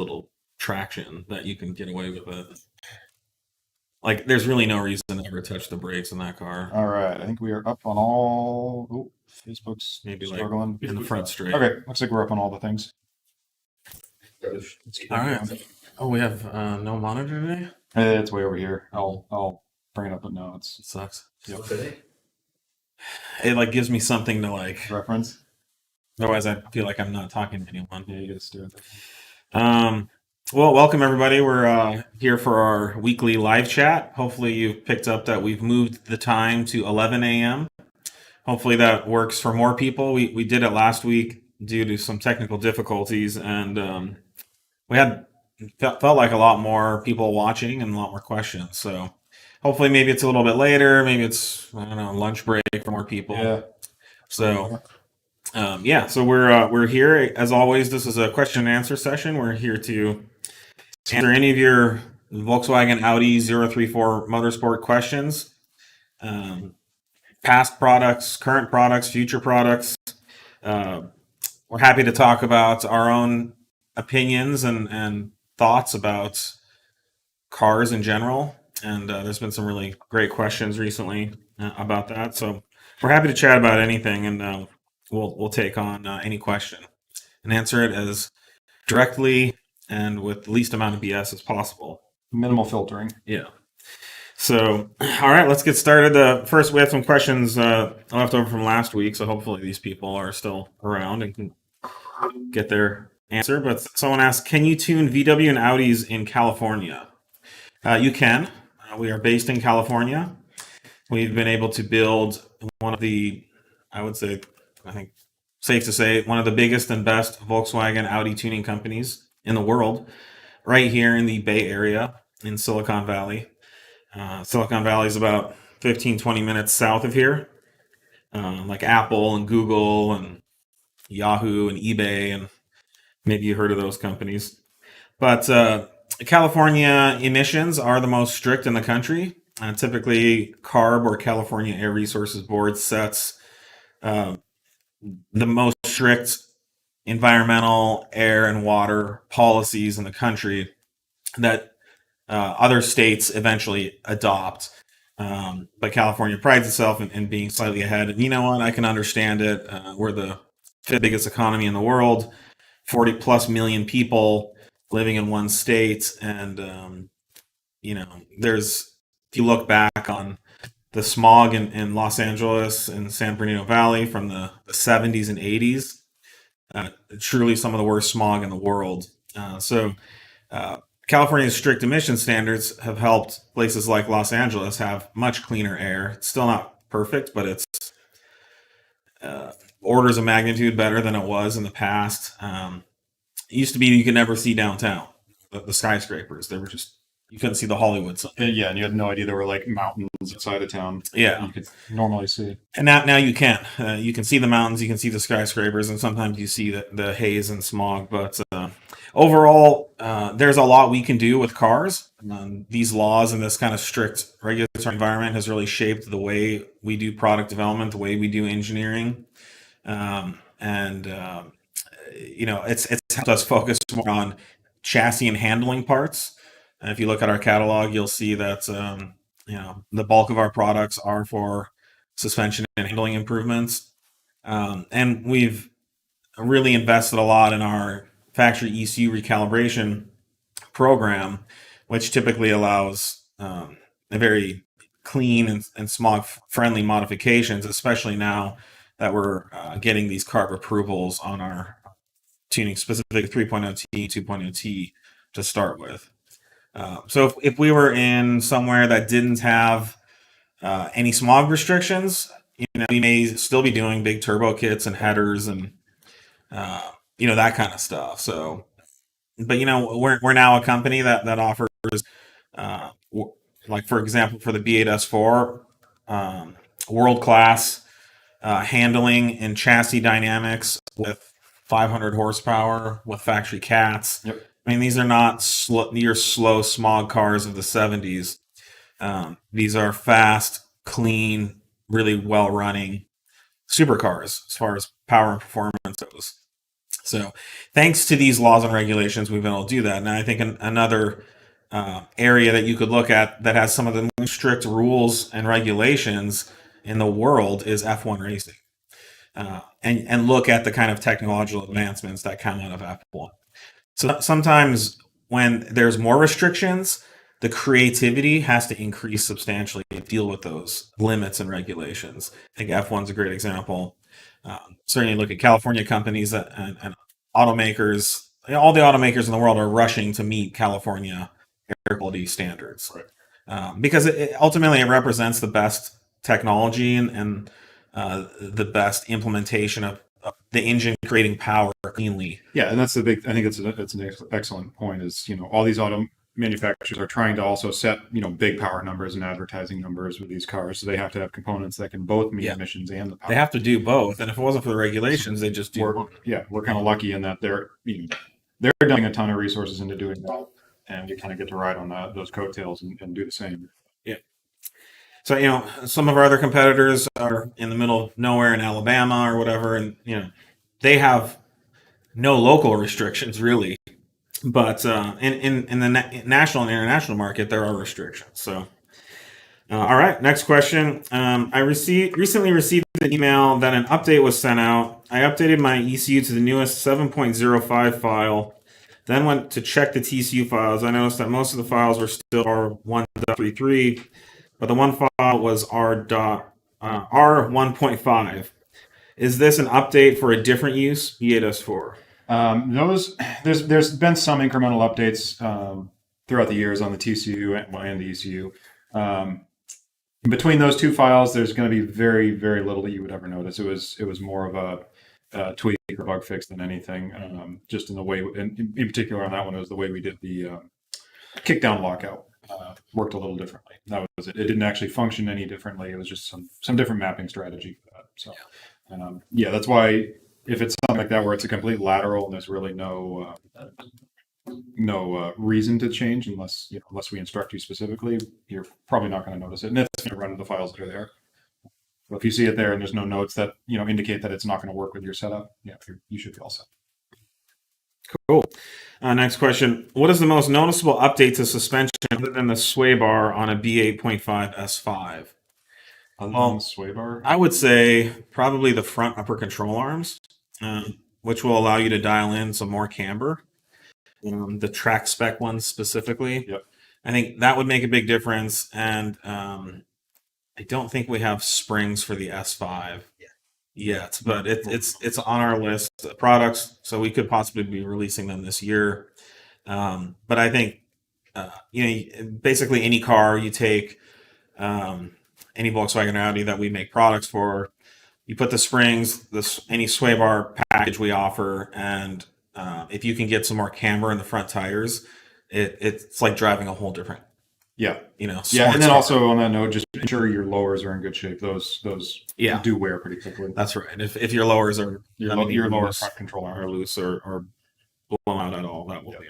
little traction that you can get away with it. Like, there's really no reason to ever touch the brakes in that car. All right, I think we are up on all. Oh, Facebook's Maybe struggling. like in the front straight. Okay, looks like we're up on all the things. All right. Oh, we have no monitor today? It's way over here. I'll bring it up, but no, It it's sucks. yep. It like gives me something to like. Reference. Otherwise, I feel like I'm not talking to anyone. Yeah, you gotta steer it. Well, welcome everybody. We're here for our weekly live chat. Hopefully, you've picked up that we've moved the time to 11 a.m. Hopefully, that works for more people. We did it last week due to some technical difficulties, and we had felt like a lot more people watching and a lot more questions. So hopefully, maybe it's a little bit later. Maybe it's, I don't know, lunch break for more people. Yeah. So. So we're here as always. This is a question and answer session. We're here to answer any of your Volkswagen Audi 034 Motorsport questions, past products, current products, future products. We're happy to talk about our own opinions and thoughts about cars in general. And there's been some really great questions recently about that. So we're happy to chat about anything, and we'll take on any question and answer it as directly and with the least amount of BS as possible. Minimal filtering. Yeah. So, all right, let's get started. First, we have some questions left over from last week, so hopefully these people are still around and can get their answer. But someone asked, can you tune VW and Audis in California? You can. We are based in California. We've been able to build one of the, I think safe to say, one of the biggest and best Volkswagen Audi tuning companies in the world, right here in the Bay Area in Silicon Valley. Silicon Valley is about 15, 20 minutes south of here. Like Apple and Google and Yahoo and eBay, and maybe you heard of those companies. But California emissions are the most strict in the country. Typically, CARB, or California Air Resources Board, sets the most strict environmental, air, and water policies in the country that other states eventually adopt. But California prides itself in being slightly ahead. And you know what? I can understand it. We're the fifth biggest economy in the world, 40 plus million people living in one state. And, if you look back on the smog in Los Angeles and San Bernardino Valley from the 70s and 80s, truly some of the worst smog in the world. California's strict emission standards have helped places like Los Angeles have much cleaner air. It's still not perfect, but it's orders of magnitude better than it was in the past. It used to be you could never see downtown, the skyscrapers. They were just, you couldn't see the Hollywood sign. Yeah, and you had no idea there were like mountains outside of town. Yeah, you could normally see. And now you can. You can see the mountains, you can see the skyscrapers, and sometimes you see the haze and smog. But overall, there's a lot we can do with cars. These laws and this kind of strict regulatory environment has really shaped the way we do product development, the way we do engineering, it's helped us focus more on chassis and handling parts. And if you look at our catalog, you'll see that the bulk of our products are for suspension and handling improvements. And we've really invested a lot in our factory ECU recalibration program, which typically allows a very clean and smog-friendly modifications, especially now that we're getting these CARB approvals on our tuning, specifically 3.0T, 2.0T to start with. So if we were in somewhere that didn't have any smog restrictions, we may still be doing big turbo kits and headers and that kind of stuff. So, but we're now a company that offers, like for example, for the B8S4, world class handling and chassis dynamics with 500 horsepower with factory cats. Yep. I mean, these are not your slow smog cars of the 70s. These are fast, clean, really well-running supercars as far as power and performance goes. So thanks to these laws and regulations, we've been able to do that. And I think another area that you could look at that has some of the most strict rules and regulations in the world is F1 racing. And look at the kind of technological advancements that come out of F1. So sometimes when there's more restrictions, the creativity has to increase substantially to deal with those limits and regulations. I think F1's a great example. Certainly look at California companies and automakers. All the automakers in the world are rushing to meet California air quality standards. Right. Because ultimately it represents the best technology and the best implementation of the engine creating power cleanly. Yeah, and that's the big. I think it's an excellent point. Is all these auto manufacturers are trying to also set big power numbers and advertising numbers with these cars, so they have to have components that can both meet emissions and the power. They have to do both, and if it wasn't for the regulations, they just do one. We're kind of lucky in that they're dumping a ton of resources into doing that, and you kind of get to ride on those coattails and do the same. Yeah. So some of our other competitors are in the middle of nowhere in Alabama or whatever, and they have no local restrictions really, but in the national and international market there are restrictions. So, all right, next question. I recently received an email that an update was sent out. I updated my ECU to the newest 7.05 file, then went to check the TCU files. I noticed that most of the files were still R1.33, but the one file was R1.5. Is this an update for a different use, E8S4? There's been some incremental updates throughout the years on the TCU and the ECU. Between those two files, there's going to be very, very little that you would ever notice. It was more of a tweak or bug fix than anything. Just in the way, in particular on that one, it was the way we did the kickdown lockout. Worked a little differently. That was it. It didn't actually function any differently. It was just some different mapping strategy for that. So, that's why if it's something like that where it's a complete lateral and there's really no reason to change unless we instruct you specifically, you're probably not going to notice it. And it's going to run the files that are there. But if you see it there and there's no notes that indicate that it's not going to work with your setup, you should be all set. Cool. Next question. What is the most noticeable update to suspension other than the sway bar on a B8.5 S5? Other than the sway bar? I would say probably the front upper control arms, which will allow you to dial in some more camber. The track spec ones specifically. Yep. I think that would make a big difference. And I don't think we have springs for the S5 yet, but it's on our list of products, so we could possibly be releasing them this year. But I think basically any car you take, any Volkswagen or Audi that we make products for, you put the springs, any sway bar package we offer, and if you can get some more camber in the front tires, it's like driving a whole different. And then also on that note, just ensure your lowers are in good shape. Those do wear pretty quickly. That's right. If your lowers are your lower front control arm are loose or blown out at all, that will be.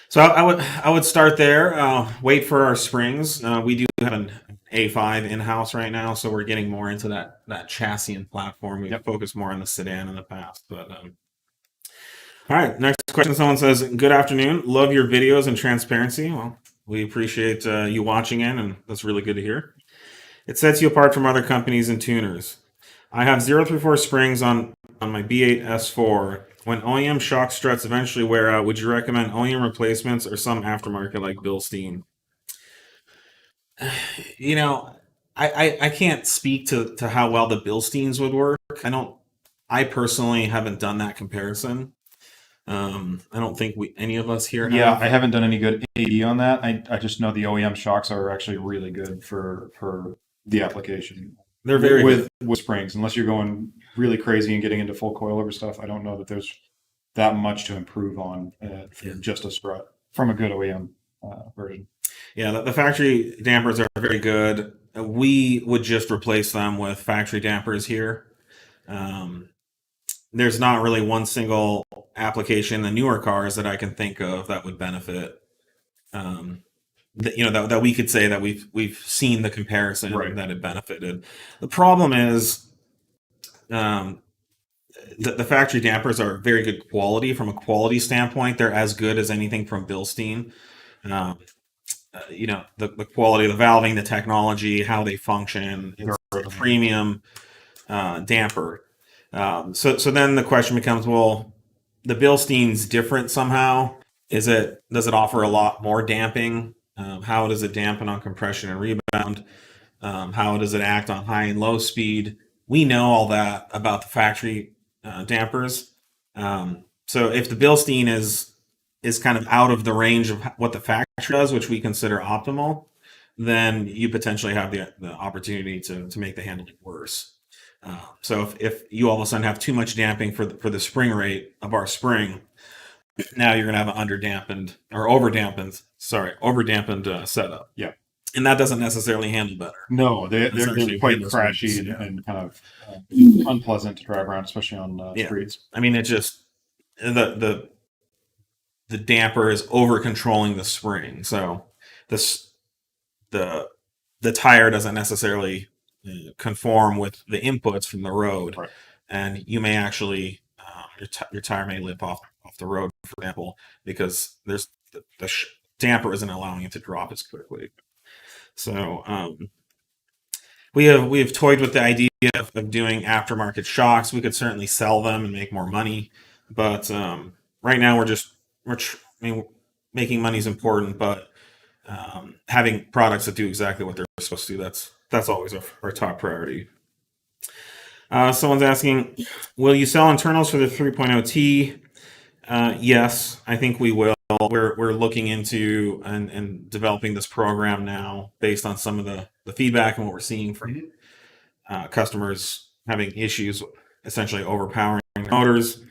So I would start there. Wait for our springs. We do have an A5 in house right now, so we're getting more into that chassis and platform. We focused more on the sedan in the past, but. All right, next question. Someone says, "Good afternoon. Love your videos and transparency." Well, we appreciate you watching in, and that's really good to hear. It sets you apart from other companies and tuners. I have 034 springs on my B8 S4. When OEM shock struts eventually wear out, would you recommend OEM replacements or some aftermarket like Bilstein? I can't speak to how well the Bilsteins would work. I personally haven't done that comparison. I don't think any of us here have. I haven't done any good AD on that. I just know the OEM shocks are actually really good for the application. They're very with springs. Unless you're going really crazy and getting into full coilover stuff, I don't know that there's that much to improve on just a strut from a good OEM version. Yeah, the factory dampers are very good. We would just replace them with factory dampers here. There's not really one single application in the newer cars that I can think of that would benefit. That we could say that we've seen the comparison that it benefited. The problem is, the factory dampers are very good quality. From a quality standpoint, they're as good as anything from Bilstein. Um, the quality of the valving, the technology, how they function. It's a premium damper. So then the question becomes, well, the Bilstein's different somehow. Does it offer a lot more damping? How does it dampen on compression and rebound? How does it act on high and low speed? We know all that about the factory dampers. So if the Bilstein is kind of out of the range of what the factory does, which we consider optimal, then you potentially have the opportunity to make the handling worse. So if you all of a sudden have too much damping for the spring rate of our spring, now you're going to have an overdampened setup. Yeah. And that doesn't necessarily handle better. No, they're quite crashy and kind of unpleasant to drive around, especially on streets. I mean, it just the damper is over controlling the spring, so the tire doesn't necessarily conform with the inputs from the road, right. And you may actually your tire may lip off the road, for example, because there's the damper isn't allowing it to drop as quickly. So we have toyed with the idea of doing aftermarket shocks. We could certainly sell them and make more money, but right now making money is important, but having products that do exactly what they're supposed to do, that's always our top priority. Someone's asking, will you sell internals for the 3.0T? Yes, I think we will. We're looking into and developing this program now based on some of the feedback and what we're seeing from customers having issues essentially overpowering their motors.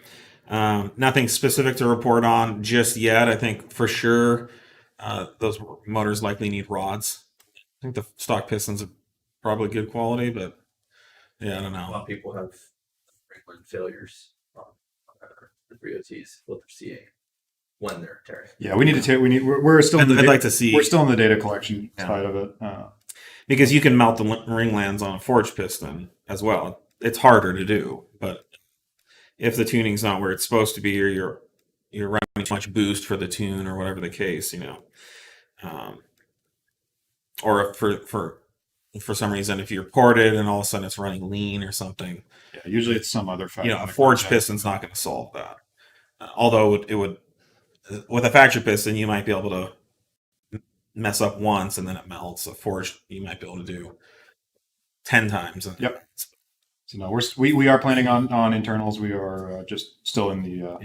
Nothing specific to report on just yet. I think for sure those motors likely need rods. I think the stock pistons are probably good quality, but yeah, I don't know. A lot of people have regular failures on the 3OTs, what they're seeing when they're tearing. Yeah, we need to take. We're still. I'd like to see. We're still in the data collection side of it. Because you can mount the ring lands on a forged piston as well. It's harder to do, but if the tuning's not where it's supposed to be, or you're running too much boost for the tune, or whatever the case, or for some reason, if you're ported and all of a sudden it's running lean or something. Yeah, usually it's some other factor. A forged piston's not going to solve that. Although it would, with a factory piston, you might be able to mess up once and then it melts. A forged, you might be able to do 10 times. Yep. So no, we are planning on internals. We are just still in the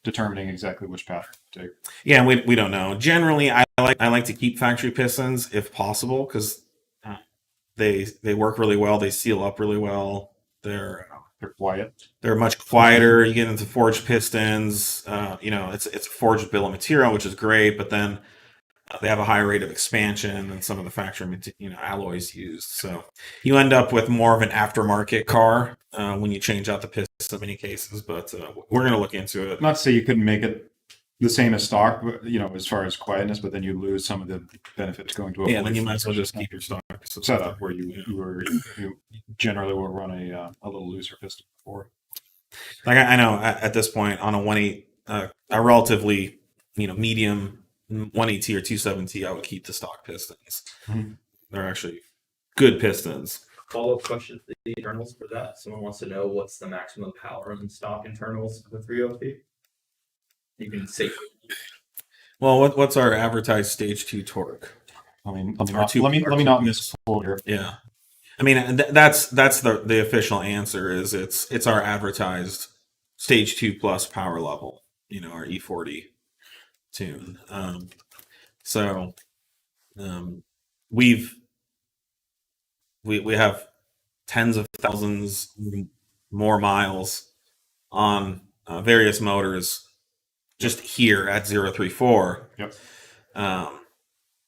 determining exactly which path to take. Yeah, we don't know. Generally, I like to keep factory pistons if possible because they work really well. They seal up really well. They're quiet. They're much quieter. You get into forged pistons. It's a forged bill of material, which is great, but then they have a high rate of expansion than some of the factory alloys used. So you end up with more of an aftermarket car when you change out the pistons in many cases. But we're going to look into it. Not to say you couldn't make it the same as stock, as far as quietness, but then you lose some of the benefits going to a then you might as well just keep your stock setup where you generally will run a little looser piston before. Like I know at this point on a 1.8, a relatively medium 180 or 270, I would keep the stock pistons. Mm-hmm. They're actually good pistons. Follow-up question for the internals for that. Someone wants to know what's the maximum power in stock internals for the 3OT. You can say. Well, what's our advertised stage 2 torque? I mean, let me not misquote here. Yeah, I mean that's the official answer is it's our advertised stage 2 plus power level. Our E40 tune. We have tens of thousands more miles on various motors just here at 034. Yep.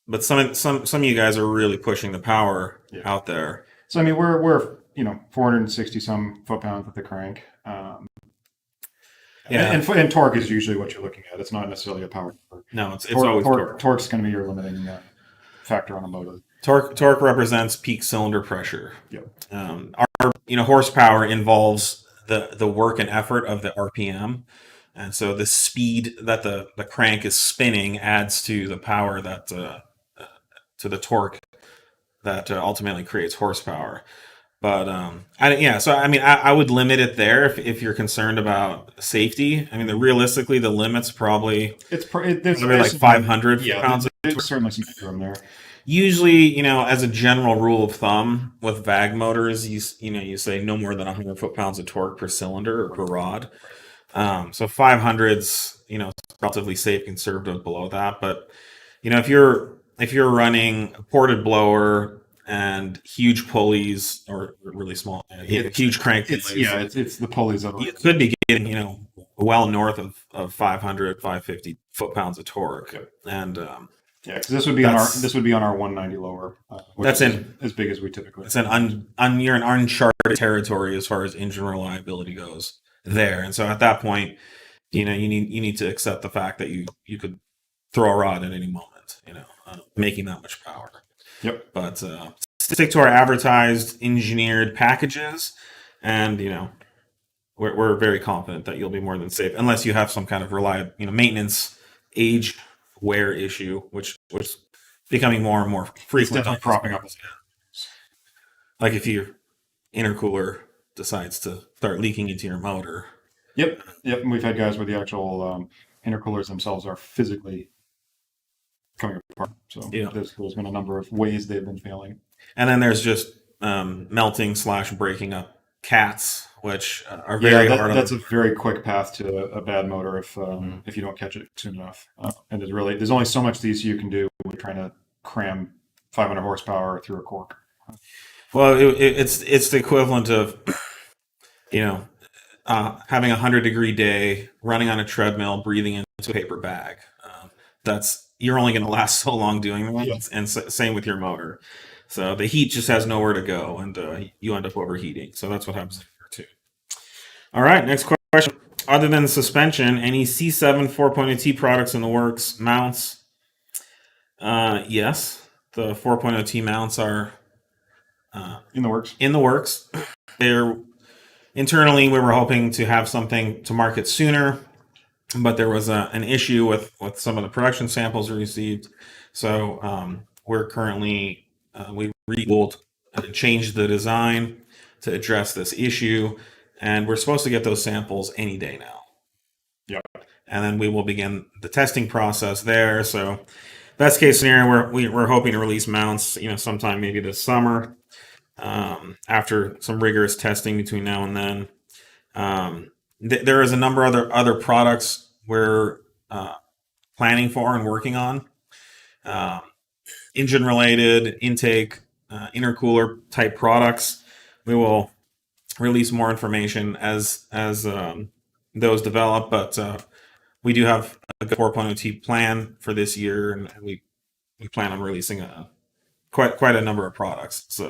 But some of you guys are really pushing the power out there. So I mean, we're 460 some foot-pounds with the crank. And torque is usually what you're looking at. It's not necessarily a power. No, it's always torque. Torque's going to be your limiting factor on a motor. Torque represents peak cylinder pressure. Yep. Our horsepower involves the work and effort of the RPM. And so the speed that the crank is spinning adds to the power that to the torque that ultimately creates horsepower. But so I mean, I would limit it there if you're concerned about safety. I mean, realistically, the limit's probably There's like 500 yeah, pounds. there's certainly some room there. Usually, as a general rule of thumb with VAG motors, you say no more than 100 foot-pounds of torque per cylinder or per rod. So 500's, relatively safe, conservative below that. But, if you're running a ported blower and huge pulleys or really small, huge crank pulleys, it's the pulleys that you could be getting, well north of 500, 550 foot-pounds of torque. Okay. And, because this would be on our 190 lower. That's as big as we typically. It's you're in uncharted territory as far as engine reliability goes there, and so at that point, you need to accept the fact that you could throw a rod at any moment, making that much power. Yep. But stick to our advertised engineered packages, and we're very confident that you'll be more than safe, unless you have some kind of reliable, maintenance age wear issue, which is becoming more and more frequent. It's definitely cropping up. Like if your intercooler decides to start leaking into your motor. Yep. And we've had guys where the actual intercoolers themselves are physically coming apart. So there's been a number of ways they've been failing. And then there's just melting / breaking up cats, which are very hard. That's a very quick path to a bad motor if you don't catch it soon enough. And there's only so much the ECU can do when trying to cram 500 horsepower through a cork. Well, it's the equivalent of having a 100-degree day, running on a treadmill, breathing into a paper bag. You're only going to last so long doing that, yeah. And same with your motor. So the heat just has nowhere to go, and you end up overheating. So that's what happens here too. All right, next question. Other than the suspension, any C7 4.0T products in the works? Mounts? Yes, the 4.0T mounts are in the works. They're internally, we were hoping to have something to market sooner, but there was an issue with some of the production samples we received. So we're currently we retooled and changed the design to address this issue, and we're supposed to get those samples any day now. Yep. And then we will begin the testing process there. So best case scenario, we're hoping to release mounts, sometime maybe this summer, after some rigorous testing between now and then. There is a number of other products we're planning for and working on. Engine-related, intake, intercooler type products. We will release more information as those develop, but we do have a good 4.0T plan for this year, and we plan on releasing quite a number of products,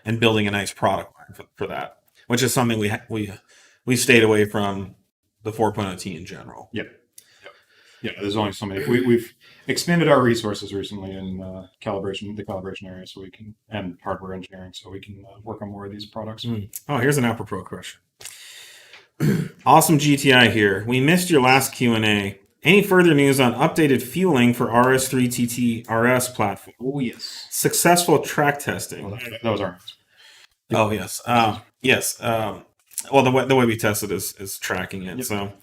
and building a nice product line for that, which is something we stayed away from the 4.0T in general. Yep. Yeah, there's only so many. We've expanded our resources recently in the calibration area, and hardware engineering, so we can work on more of these products. Oh, here's an apropos question. Awesome GTI here. We missed your last Q&A. Any further news on updated fueling for RS3 TT RS platform? Oh, yes. Successful track testing. Well, that was our answer. Oh, yes. Yes. Well, the way we tested is tracking it. Yep. So,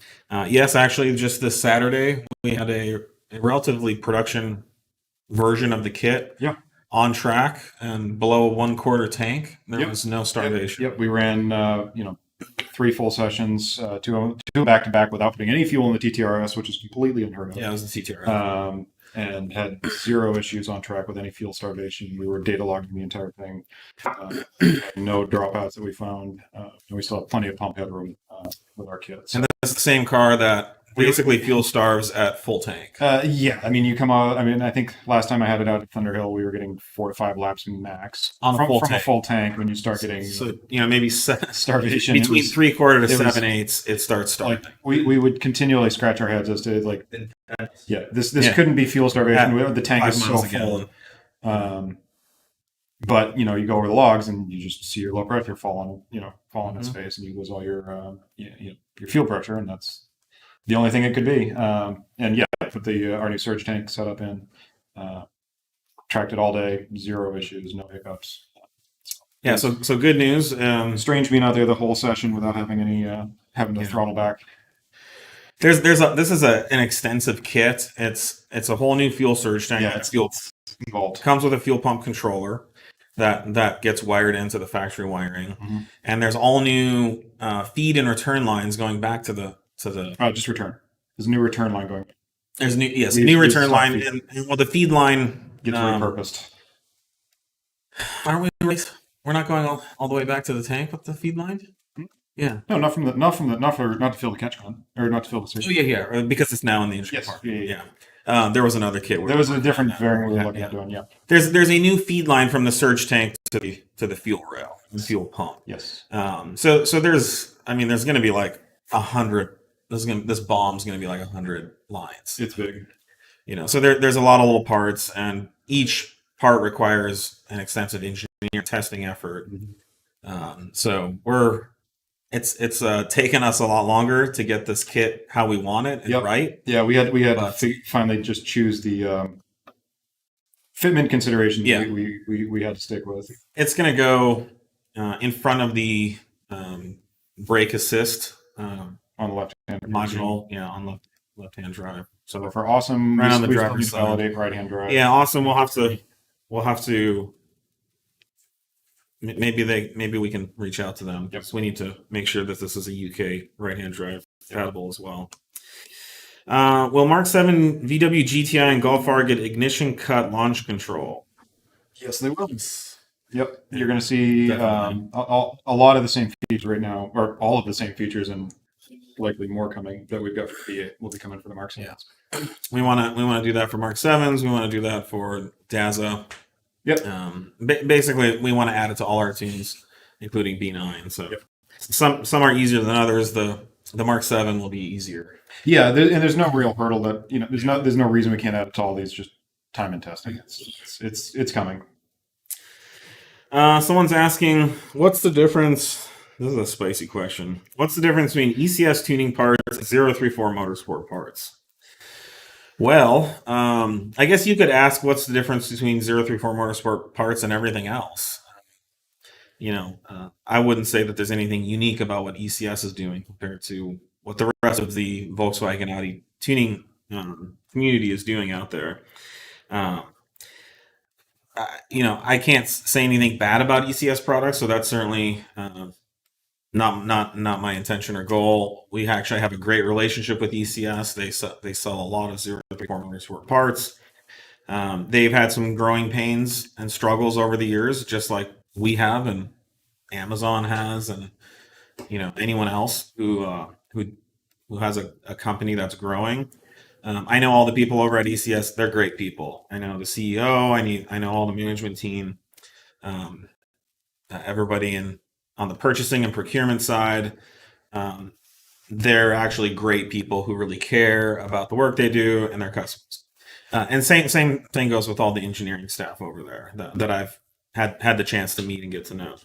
yes, actually, just this Saturday, we had a relatively production version of the kit on track and below a 1/4 tank. There was no starvation. Yep. We ran, 3 full sessions, two back to back without putting any fuel in the TTRS, which is completely unheard of. Yeah, it was the TTRS. And had 0 issues on track with any fuel starvation. We were data logging the entire thing. No dropouts that we found. And we still have plenty of pump headroom with our kits. And that's the same car that basically fuel starves at full tank. Yeah, I mean, you come out. I mean, I think last time I had it out at Thunderhill, we were getting 4 to 5 laps max from a full tank. When you start getting maybe starvation between 3/4 to 7/8, it starts starving. Like, we would continually scratch our heads as to this couldn't be fuel starvation. The tank is so full. But you go over the logs and you just see your low pressure fall on its Mhm. face, and you lose all your fuel pressure, and that's the only thing it could be. And yeah, put our new surge tank setup in, uh, tracked it all day, zero issues, no hiccups. Yeah. So good news. Strange being out there the whole session without having having to Yeah. throttle back. This is an extensive kit. It's a whole new fuel surge tank. Yeah, it's fuel involved. comes with a fuel pump controller that gets wired into the factory wiring, Mhm. and there's all new feed and return lines going back to the Just return. There's a new return line going. There's We new use return top line, feed. and well, the feed line Gets repurposed. aren't we? We're not going all the way back to the tank with the feed line. Yeah. No, not to fill the catch gun or not to fill the surge. Oh yeah. Because it's now in the engine Yes. part. Yeah. There was another kit. There was a different variant we were looking at doing. Yeah. There's a new feed line from the surge tank to the fuel rail, the fuel pump. Yes. So there's going to be like 100. This bomb's going to be like 100 lines. It's big. So there's a lot of little parts, and each part requires an extensive engineering testing effort. So it's taken us a lot longer to get this kit how we want it and Yep. right. Yeah, we had But- to finally just choose the fitment considerations. Yeah. we had to stick with. It's going to go in front of the brake assist On the left hand module, on the left-hand drive. So for awesome, Right on the we still driver's need to side. validate right hand drive. Yeah, awesome. We'll have to. Maybe we can reach out to them. Yep. So we need to make sure that this is a UK right-hand drive compatible as well. Will Mark 7 VW GTI and Golf R get ignition cut launch control? Yes, they will. Yep, you're going to see Definitely. a lot of the same features right now, or all of the same features, and likely more coming that we've got for the V8 will be coming for the Mark 7. Yeah. We want to do that for Mark 7s. We want to do that for Daza. Yep. Basically, we want to add it to all our tunes, including B9. So Yep. some are easier than others. The Mark 7 will be easier. Yeah, and there's no real hurdle that there's no reason we can't add it to all these. Just time and testing. It's coming. Someone's asking, what's the difference? This is a spicy question. What's the difference between ECS tuning parts and 034 Motorsport parts? Well, I guess you could ask what's the difference between 034 Motorsport parts and everything else. I wouldn't say that there's anything unique about what ECS is doing compared to what the rest of the Volkswagen Audi tuning community is doing out there. I can't say anything bad about ECS products, so that's certainly not my intention or goal. We actually have a great relationship with ECS. They sell a lot of 034 Motorsport parts. They've had some growing pains and struggles over the years, just like we have, and Amazon has, and anyone else who has a company that's growing. I know all the people over at ECS; they're great people. I know the CEO. I know all the management team. Everybody on the purchasing and procurement side. They're actually great people who really care about the work they do and their customers. And same thing goes with all the engineering staff over there that I've had the chance to meet and get to know.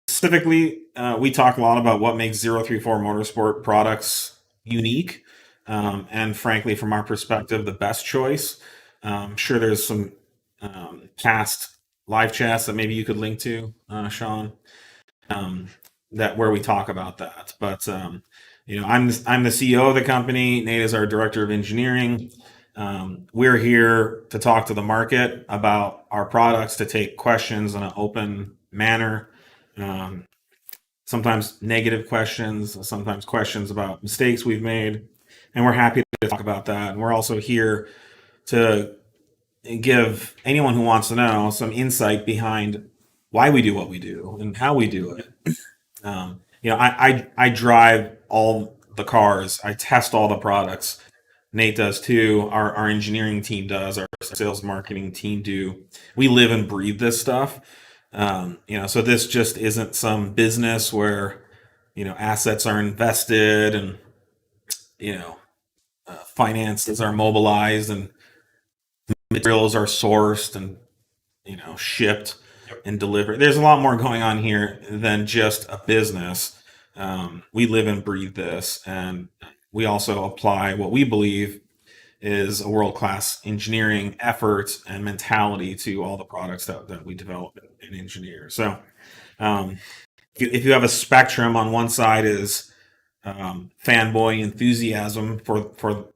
Specifically, we talk a lot about what makes 034 Motorsport products unique. And frankly, from our perspective, the best choice. Sure, there's some past live chats that maybe you could link to, Sean, that where we talk about that. But I'm the CEO of the company. Nate is our director of engineering. We're here to talk to the market about our products, to take questions in an open manner. Sometimes negative questions, sometimes questions about mistakes we've made. And we're happy to talk about that. And we're also here to give anyone who wants to know some insight behind why we do what we do and how we do it. I drive all the cars. I test all the products. Nate does too. Our engineering team does. Our sales marketing team do. We live and breathe this stuff. So this just isn't some business where, assets are invested and, finances are mobilized and materials are sourced and shipped and delivered. There's a lot more going on here than just a business. We live and breathe this, and we also apply what we believe is a world-class engineering effort and mentality to all the products that we develop and engineer. So if you have a spectrum, on one side is fanboy enthusiasm for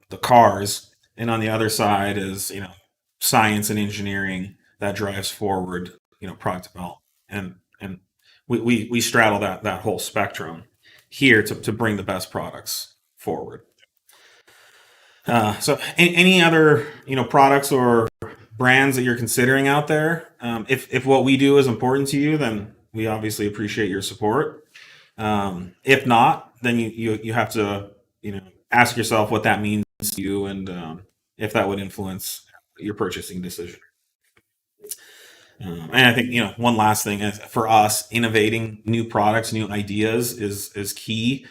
the cars, and on the other side is science and engineering that drives forward product development, and we straddle that whole spectrum here to bring the best products forward. So any other products or brands that you're considering out there, if what we do is important to you, then we obviously appreciate your support. If not, then you have to ask yourself what that means to you, and if that would influence your purchasing decision. And I think one last thing is, for us, innovating new products, new ideas is key,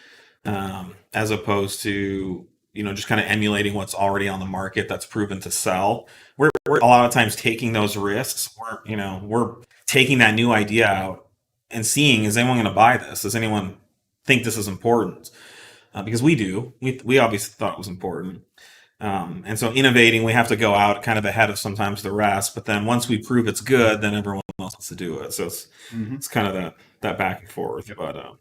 as opposed to just kind of emulating what's already on the market that's proven to sell. We're a lot of times taking those risks. We're taking that new idea out and seeing, is anyone going to buy this? Does anyone think this is important? Because we do. We obviously thought it was important. And so innovating, we have to go out kind of ahead of sometimes the rest. But then once we prove it's good, then everyone else wants to do it. So it's kind of that back and forth. But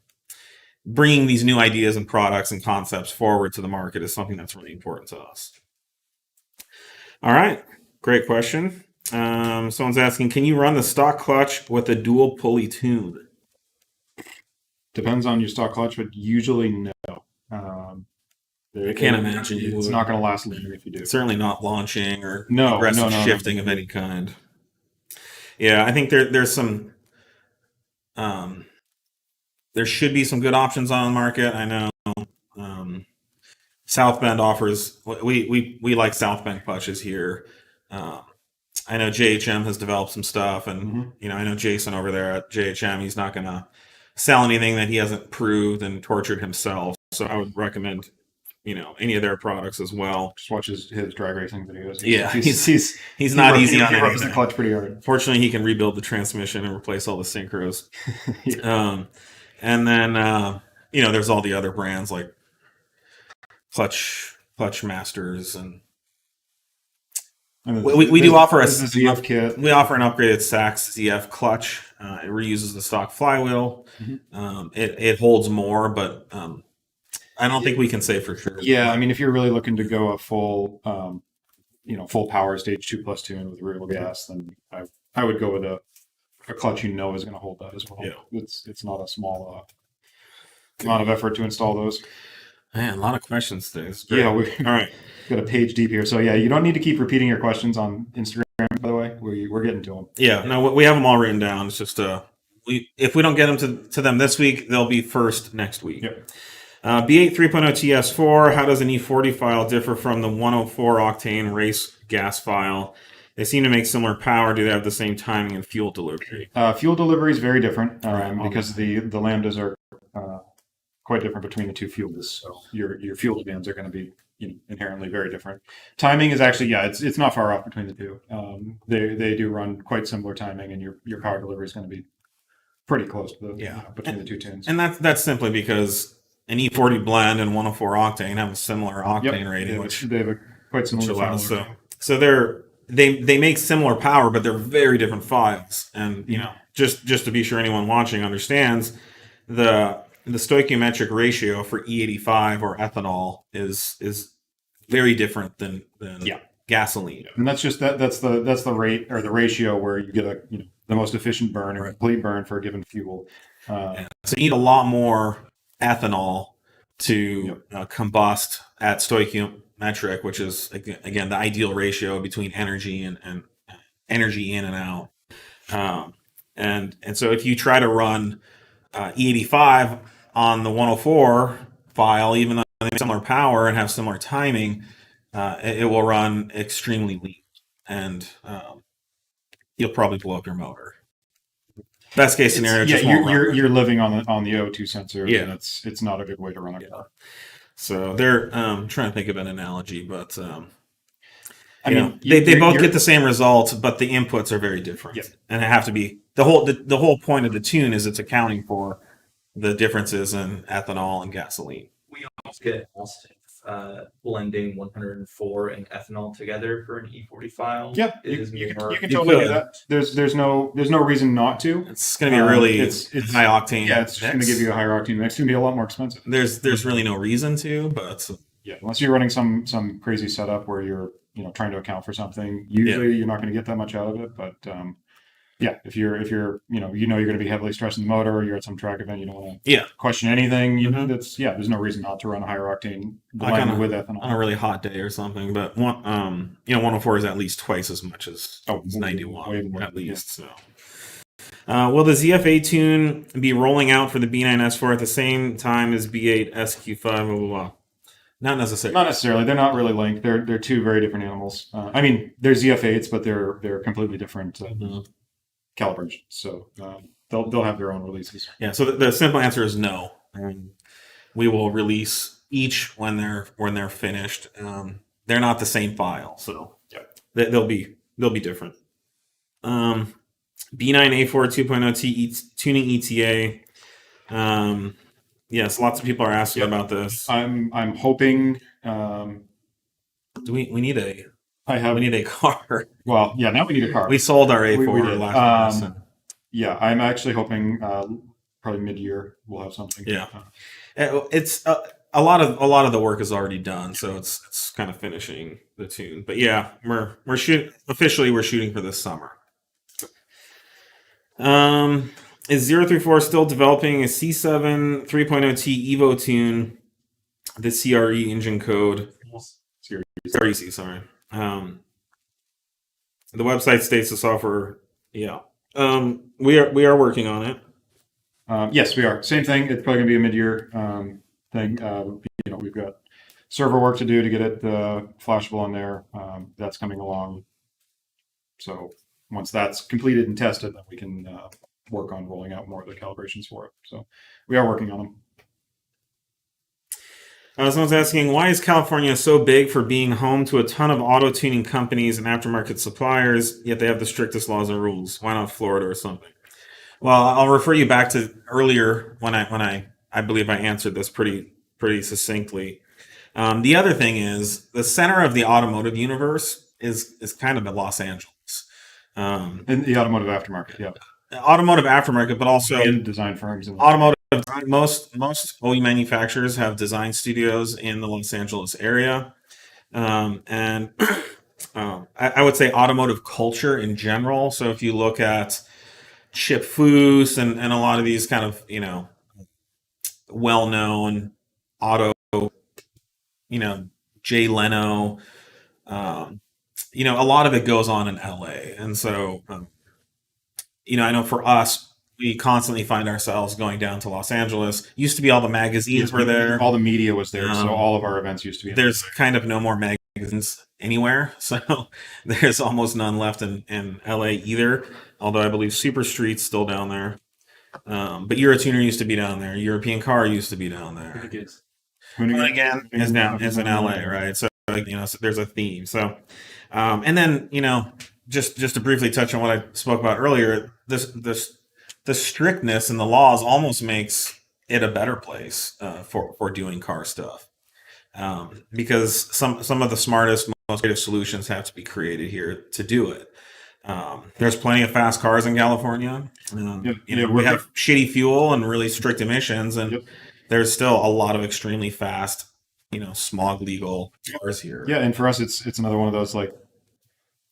bringing these new ideas and products and concepts forward to the market is something that's really important to us. All right, great question. Someone's asking, can you run the stock clutch with a dual pulley tune? Depends on your stock clutch, but usually no. I can't imagine you it's would. not going to last long if you do. Certainly not launching or No, aggressive no, shifting of any kind. Yeah, I think there's some. There should be some good options on the market. I know South Bend offers. We like South Bend clutches here. I know JHM has developed some stuff, and I know Jason over there at JHM. He's not going to sell anything that he hasn't proved and tortured himself. So I would recommend any of their products as well. Just watch his drag racing videos. He's not easy on He rubs the anything. clutch pretty hard. Fortunately, he can rebuild the transmission and replace all the synchros. Yeah. And then there's all the other brands like Clutch Masters, and we do offer a ZF kit. We offer an upgraded Sachs ZF clutch. It reuses the stock flywheel. It holds more, but I don't think we can say for sure. Yeah, I mean, if you're really looking to go a full, full power stage 2+ tune with variable gas, then I would go with a clutch is going to hold that as well. Yeah. It's not a small amount of effort to install those. Man, a lot of questions today. Yeah, all right. Got a page deep here. So yeah, you don't need to keep repeating your questions on Instagram, by the way. We're getting to them. Yeah, no, we have them all written down. It's just if we don't get them to them this week, they'll be first next week. Yep. B8 3.0 TS4, how does an E40 file differ from the 104 octane race gas file? They seem to make similar power. Do they have the same timing and fuel delivery? Fuel delivery is very different Right. because the lambdas are quite different between the two fuels. So your fuel demands are going to be inherently very different. Timing is actually it's not far off between the two. They do run quite similar timing, and your power delivery is going to be pretty close to between the two tunes. And that's simply because an E40 blend and 104 octane have a similar octane rating, which they have a quite similar allows, formula. so they make similar power, but they're very different files. And just to be sure anyone watching understands, the stoichiometric ratio for E85 or ethanol is very different than gasoline. And that's just that's the rate or the ratio where you get the most efficient burn or complete burn for a given fuel. So you need a lot more ethanol to combust at stoichiometric, which is again the ideal ratio between energy and energy in and out. And so if you try to run E85 on the 104 file, even though they have similar power and have similar timing, it will run extremely lean, and you'll probably blow up your motor. Best case scenario, you're living on the O2 sensor. Yeah, and it's not a good way to run a car. So they're trying to think of an analogy, but I You mean, know, they both you're- get the same result, but the inputs are very different, Yeah. and it have to be the whole point of the tune is it's accounting for the differences in ethanol and gasoline. We almost get asked if blending 104 and ethanol together for an E40 file. Yeah, is you can more. totally do could. that. There's no reason not to. It's going to be a really it's high octane. Yeah, it's just going to give you a higher octane mix. It's going to be a lot more expensive. There's really no reason to, but Yeah, unless you're running some crazy setup where you're trying to account for something. Usually, you're not going to get that much out of it. But yeah, if you're you're going to be heavily stressing the motor, or you're at some track event, you don't want to question anything. Mhm. There's no reason not to run a higher octane Like blend with ethanol. on a really hot day or something. But 104 is at least twice as much as Oh, 91 way more, at least. So. Will the ZFA tune be rolling out for the B9 S4 at the same time as B8 SQ5? Blah, blah, blah. Not necessarily. Not necessarily. They're not really linked. They're two very different animals. I mean, they're ZF8s, but they're completely different Mhm. calibrations. So they'll have their own releases. Yeah. So the simple answer is no. We will release each when they're finished. They're not the same file, so they'll be different. B9A4 2.0 tuning ETA. Yes, lots of people are asking about this. I'm hoping. Do we need a We need a car? Well, yeah. Now we need a car. We sold our A4 We did. last year. Yeah, I'm actually hoping probably mid-year we'll have something. Yeah. It's a lot of the work is already done, so it's kind of finishing the tune. But yeah, we're shooting for this summer. Is 034 still developing a C7 3.0T Evo tune, the CRE engine code? CREC, sorry. The website states the software. Yeah. We are working on it. Yes, we are. Same thing. It's probably gonna be a mid-year thing. We've got server work to do to get it flashable on there. That's coming along. So once that's completed and tested, then we can work on rolling out more of the calibrations for it. So we are working on them. Someone's asking, why is California so big for being home to a ton of auto tuning companies and aftermarket suppliers, yet they have the strictest laws and rules? Why not Florida or something? Well, I'll refer you back to earlier when I believe I answered this pretty succinctly. The other thing is the center of the automotive universe is kind of in Los Angeles. In the automotive aftermarket, yeah. Automotive aftermarket, but also And design firms. And automotive. Most OE manufacturers have design studios in the Los Angeles area, and I would say automotive culture in general. So if you look at Chip Foose and a lot of these kind of well-known auto, Jay Leno, a lot of it goes on in LA, and so I know for us, we constantly find ourselves going down to Los Angeles. Used to be all the magazines were there. All the media was there, so all of our events used to be. There's kind of no more magazines anywhere, so there's almost none left in LA either. Although I believe Super Street's still down there, but Eurotuner used to be down there. European Car used to be down there. Hoonigan is in LA, right? So so there's a theme. So, and then just to briefly touch on what I spoke about earlier, the strictnness in the laws almost makes it a better place for doing car stuff, because some of the smartest, most creative solutions have to be created here to do it. There's plenty of fast cars in California. We have shitty fuel and really strict emissions, and there's still a lot of extremely fast, smog legal cars here. Yeah, and for us, it's another one of those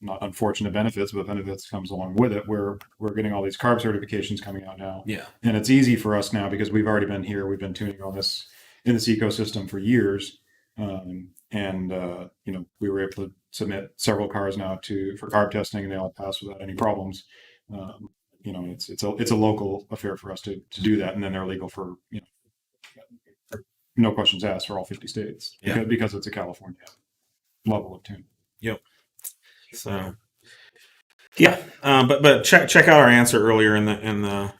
not unfortunate benefits, but benefits comes along with it. We're getting all these carb certifications coming out now. Yeah. And it's easy for us now because we've already been here. We've been tuning all this in this ecosystem for years. We were able to submit several cars now for carb testing, and they all pass without any problems. It's a local affair for us to do that, and then they're legal for no questions asked for all 50 states because it's a California level of tune. Yep. So, but check out our answer earlier in the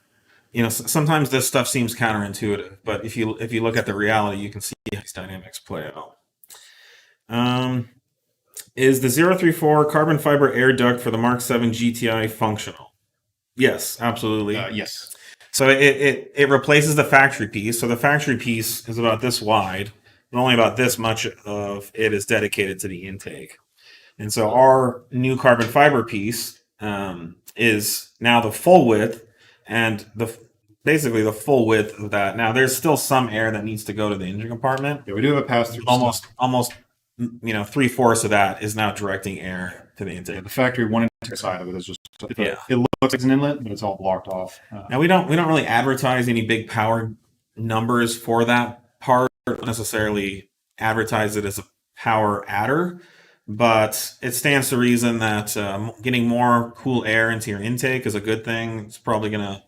sometimes this stuff seems counterintuitive, but if you look at the reality, you can see how these dynamics play out. Is the 034 carbon fiber air duct for the Mark 7 GTI functional? Yes, absolutely. Yes. So it replaces the factory piece. So the factory piece is about this wide, and only about this much of it is dedicated to the intake. And so our new carbon fiber piece is now the full width, and basically the full width of that. Now there's still some air that needs to go to the engine compartment. Yeah, we do have a pass through. Almost 3/4 of that is now directing air to the intake. Yeah, the factory one entire side of it is just. Yeah. It looks like it's an inlet, but it's all blocked off. Now we don't really advertise any big power numbers for that part. Don't necessarily advertise it as a power adder, but it stands to reason that getting more cool air into your intake is a good thing. It's probably gonna.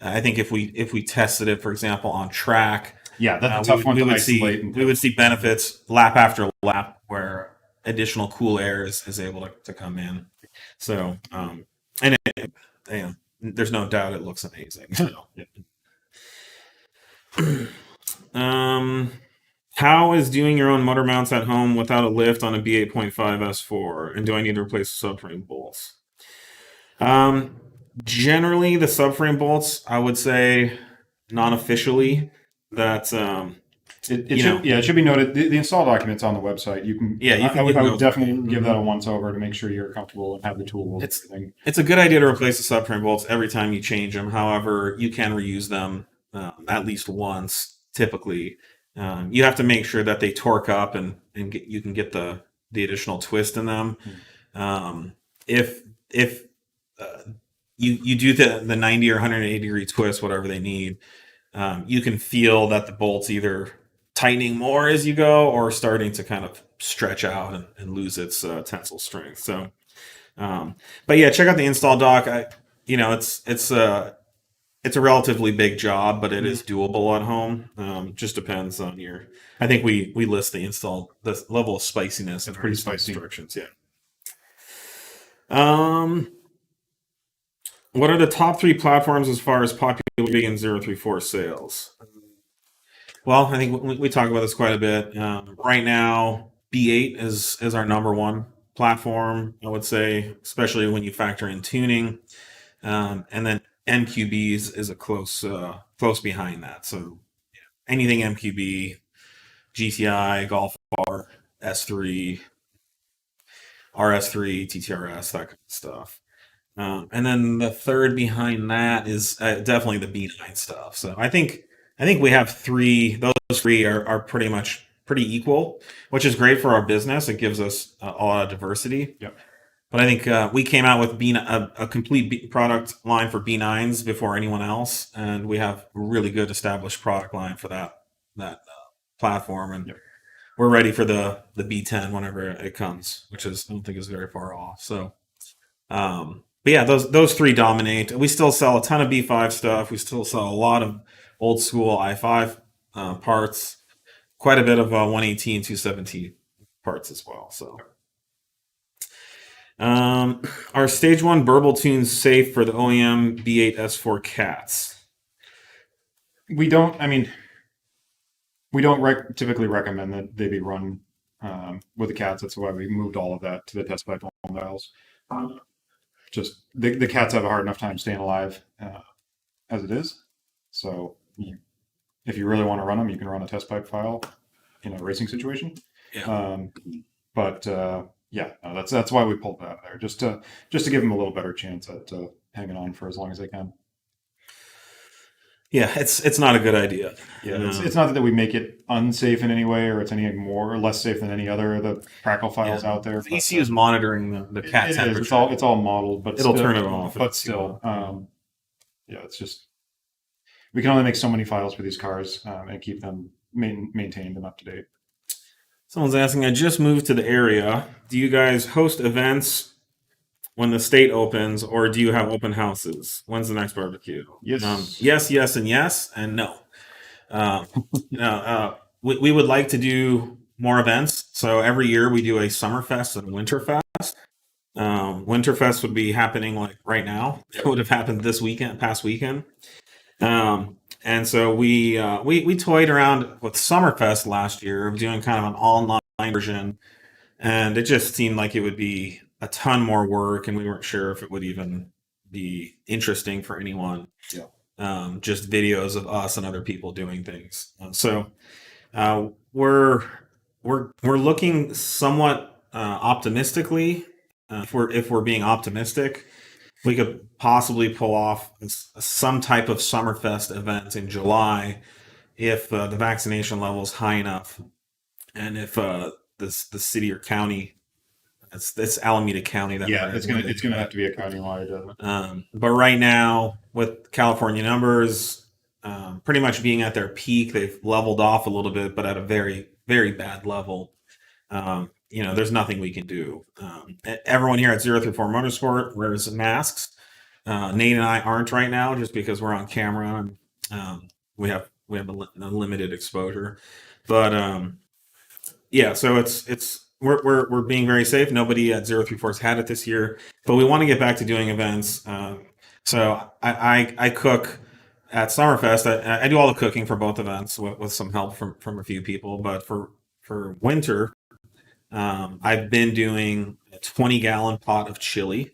I think if we tested it, for example, on track, Yeah, that's a tough one to isolate. we would see benefits lap after lap where additional cool air is able to come in. So, and there's no doubt it looks amazing. So, how is doing your own motor mounts at home without a lift on a B8.5 S4? And do I need to replace the subframe bolts? Generally, the subframe bolts, I would say, non-officially, that It should be noted. The install documents on the website. You can. Yeah, you can I would get those. definitely give that a once over to make sure you're comfortable and have the tools. It's a good idea to replace the subframe bolts every time you change them. However, you can reuse them at least once, typically. You have to make sure that they torque up and you can get the additional twist in them. If you do the 90 or 180 degree twist, whatever they need, you can feel that the bolt's either tightening more as you go or starting to kind of stretch out and lose its tensile strength. So, but yeah, check out the install doc. It's a relatively big job, but it is doable at home. Just depends on your. I think we list the level of spiciness. It's pretty spicy. Instructions, yeah. What are the top 3 platforms as far as popularity in 034 sales? Well, I think we talk about this quite a bit. Right now, B8 is our number one platform, I would say, especially when you factor in tuning. And then MQBs is a close behind that. So anything MQB, GTI, Golf R, S3, RS3, TTRS, that kind of stuff. And then the third behind that is definitely the B9 stuff. So I think we have 3. Those 3 are pretty equal, which is great for our business. It gives us a lot of diversity. Yep. But I think we came out with a complete product line for B9s before anyone else, and we have a really good established product line for that platform, and we're ready for the B10 whenever it comes, which I don't think is very far off. So, but yeah, those 3 dominate. We still sell a ton of B5 stuff. We still sell a lot of old school i5 parts, quite a bit of 118, 217 parts as well. So. Are stage 1 burble tunes safe for the OEM B8 S4 cats? We don't typically recommend that they be run with the cats. That's why we moved all of that to the test pipe dials. Just the cats have a hard enough time staying alive as it is. So if you really want to run them, you can run a test pipe file in a racing situation. Yeah. That's why we pulled that out of there, just to give them a little better chance at hanging on for as long as they can. Yeah, it's not a good idea. Yeah, it's not that we make it unsafe in any way, or it's any more or less safe than any other of the Crackle files out there. The ECU is monitoring the cat temperature. It's all modeled, but it'll turn it off. But still, it's just we can only make so many files for these cars and keep them maintained and up to date. Someone's asking, I just moved to the area. Do you guys host events when the state opens, or do you have open houses? When's the next barbecue? Yes. Yes, and no. We would like to do more events. So every year we do a Summerfest and Winterfest. Winterfest would be happening like right now. It would have happened past weekend. And so we toyed around with Summerfest last year of doing kind of an online version. and it just seemed like it would be a ton more work, and we weren't sure if it would even be interesting for anyone. Yeah. Just videos of us and other people doing things. So we're looking somewhat optimistically. If we're being optimistic, we could possibly pull off some type of Summerfest event in July if the vaccination level is high enough, and if the city or county, it's Alameda County that Yeah, it's gonna have to be a countywide. but right now, with California numbers pretty much being at their peak, they've leveled off a little bit, but at a very, very bad level. There's nothing we can do. Everyone here at 034 Motorsport wears masks. Nate and I aren't right now, just because we're on camera and we have a limited exposure. But so we're being very safe. Nobody at 034's had it this year, but we want to get back to doing events. So I cook at Summerfest. I do all the cooking for both events with some help from a few people. But for winter, I've been doing a 20-gallon pot of chili.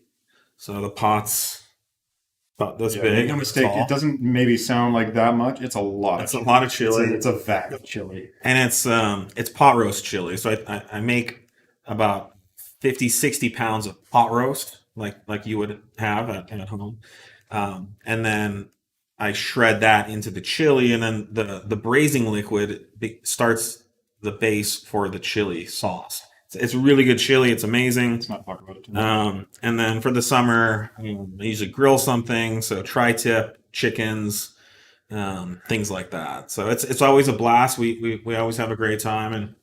So the pot's about this big. Make no mistake, tall. it doesn't maybe sound like that much. It's a lot. It's a lot of chili. It's a vat of chili, and it's pot roast chili. So I make about 50, 60 pounds of pot roast, like you would have at home, and then I shred that into the chili, and then the braising liquid starts the base for the chili sauce. It's really good chili. It's amazing. Let's not talk about it too much. And then for the summer, I usually grill something. So tri-tip, chickens, things like that. So it's always a blast. We always have a great time, and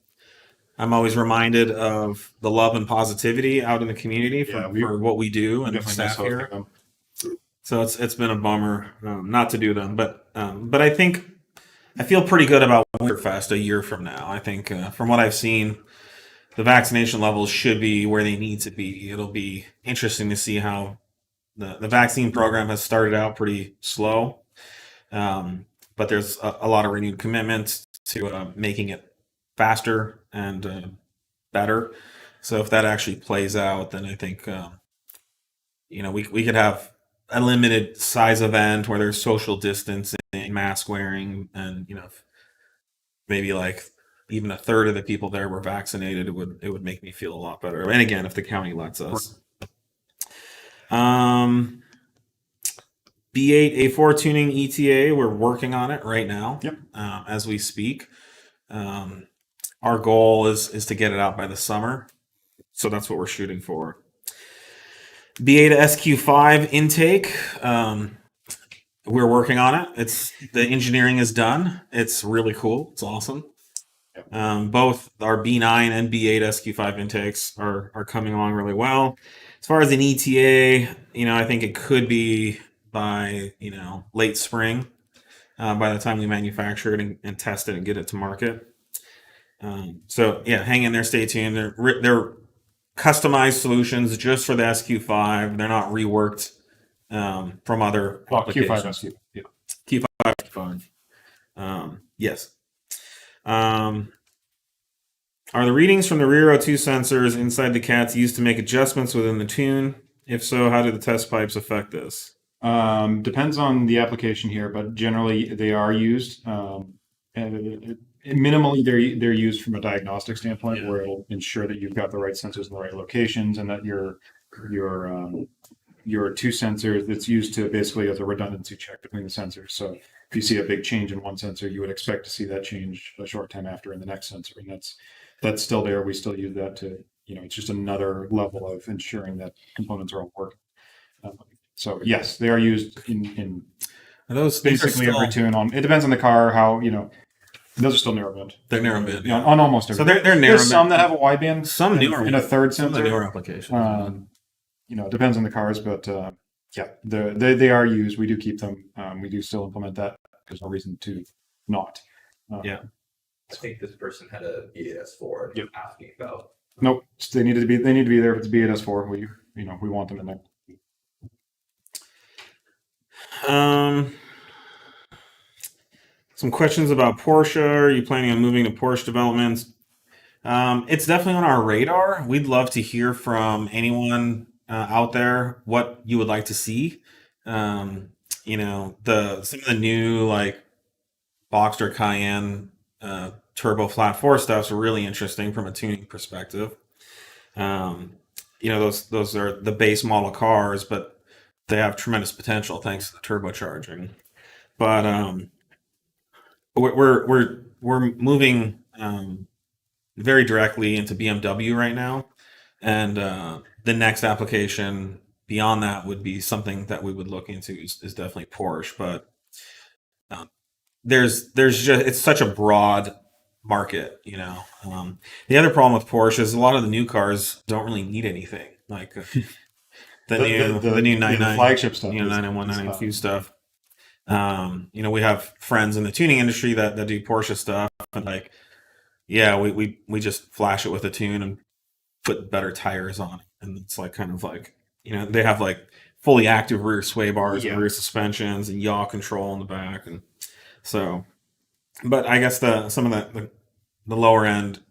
I'm always reminded of the love and positivity out in the community for what we do and the staff here. So it's been a bummer not to do them, but I think I feel pretty good about Winterfest a year from now. I think from what I've seen, the vaccination levels should be where they need to be. It'll be interesting to see how the vaccine program has started out pretty slow, but there's a lot of renewed commitment to making it faster and better. So if that actually plays out, then I think we could have a limited size event where there's social distancing, mask wearing, and maybe like even a third of the people there were vaccinated. It would make me feel a lot better. And again, if the county lets us. B8 A4 tuning ETA, we're working on it right now. Yep. As we speak. Our goal is to get it out by the summer. So that's what we're shooting for. B8 SQ5 intake. We're working on it. The engineering is done. It's really cool. It's awesome. Both our B9 and B8 SQ5 intakes are coming along really well. As far as an ETA, I think it could be by late spring, by the time we manufacture it and test it and get it to market. So yeah, hang in there, stay tuned. They're customized solutions just for the SQ5. They're not reworked from other applications. Q5 SQ. Yeah. Q5 SQ5. Yes. Are the readings from the rear O2 sensors inside the cats used to make adjustments within the tune? If so, how do the test pipes affect this? Depends on the application here, but generally they are used. Minimally, they're used from a diagnostic standpoint, where it'll ensure that you've got the right sensors in the right locations, and that your two sensors that's used to basically as a redundancy check between the sensors. So if you see a big change in one sensor, you would expect to see that change a short time after in the next sensor, and that's still there. We still use that to it's just another level of ensuring that components are all working. So yes, they are used in those basically every tune. It depends on the car, how those are still narrowband. They're narrowband, yeah, on almost every. So they're narrowband. There's some that have a wideband. Some newer in a third sensor. Some newer applications. It depends on the cars, but yeah, they are used. We do keep them. We do still implement that. There's no reason to not. Yeah. I think this person had a BAS4 Yep. asking about. Nope, they need to be there. If it's BAS4, we want them in there. Some questions about Porsche. Are you planning on moving to Porsche developments? It's definitely on our radar. We'd love to hear from anyone out there what you would like to see. Um, the some of the new like Boxster Cayenne turbo flat four stuff's really interesting from a tuning perspective. Um, those are the base model cars, but they have tremendous potential thanks to the turbocharging. But we're moving very directly into BMW right now, and the next application beyond that would be something that we would look into is definitely Porsche. But um, there's just it's such a broad market, the other problem with Porsche is a lot of the new cars don't really need anything like the new the flagship stuff, 991 992 stuff. We have friends in the tuning industry that do Porsche stuff, and like, yeah, we just flash it with a tune and put better tires on it, and it's like kind of like they have like fully active rear sway bars and rear suspensions and yaw control in the back, and so. But I guess some of the lower end,